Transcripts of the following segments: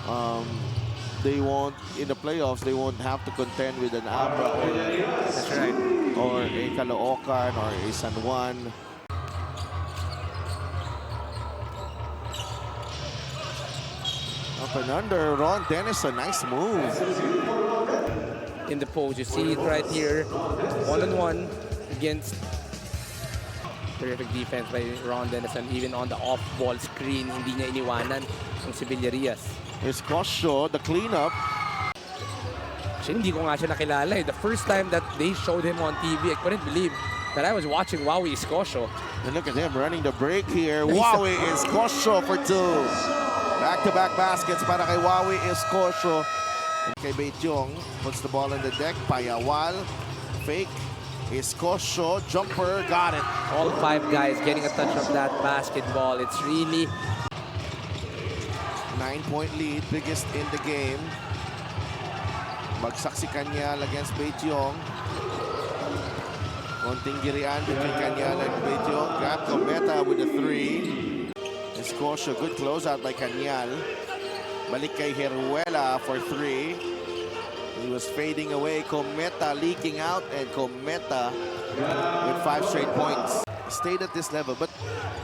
um, they won't, in the playoffs, they won't have to contend with an Abra That's right. or a Caloocan or a San Juan. Up and under, Ron Dennison, nice move. In the post, you see it right here. One-on-one against. Terrific defense by Ron Dennison. Even on the off-ball screen, hindi niya iniwanan ang si Villarias. Here's Cosio, the cleanup. Actually, hindi ko nga siya nakilala eh. The first time that they showed him on TV, I couldn't believe that I was watching Wowie Iscosio. And look at him running the break here. Wowie Iscosio for two. Back-to-back baskets para kay Wowie Iscosio. And kay Beityong puts the ball in the deck. Payawal, fake. Iscosio, jumper, got it. All five guys getting a touch of that basketball. It's really 9-point lead, biggest in the game. Bagsak si Kanyal against Beityong. Konting girian between Kanyal and Beityong. Got Cometa with a three. Iscosio, good closeout by Kanyal. Balik kay Heruela for three. He was fading away. Cometa leaking out, and Cometa with 5 straight points. Stayed at this level, but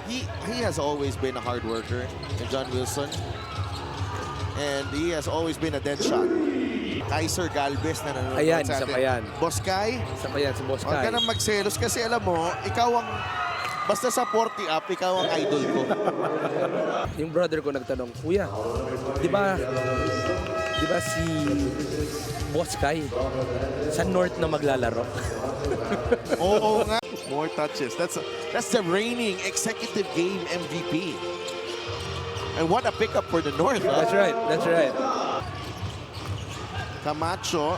he has always been a hard worker, John Wilson. And he has always been a dead shot. Kaiser Galvez na nanonood Ayan, sa isa atin. pa yan. Boss Kai, isa pa yan si Boss huwag ka Kai. nang magselos kasi alam mo, ikaw ang, basta sa 40 up, ikaw ang idol ko. Yung brother ko nagtanong, Kuya, di ba si Boss Kai sa North na maglalaro? Oo nga. More touches. That's the reigning executive game MVP. And what a pickup for the North. Huh? That's right, that's right. Camacho,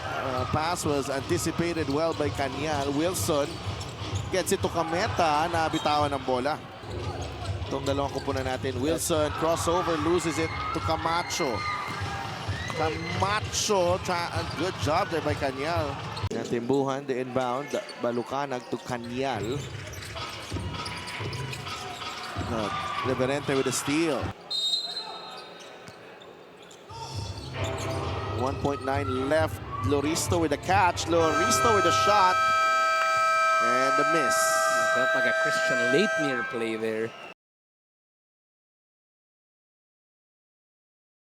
pass was anticipated well by Kanyal. Wilson gets it to Cometa, nabitawan ng bola. Itong dalawang kupunan natin. Wilson, crossover, loses it to Camacho. Camacho, good job there by Kanyal. Timbuhan, the inbound. Balucanag to Kanyal. Liberente with a steal. 1.9 left. Loristo with a catch. Loristo with a shot. And a miss. Felt like a Christian Leitner play there.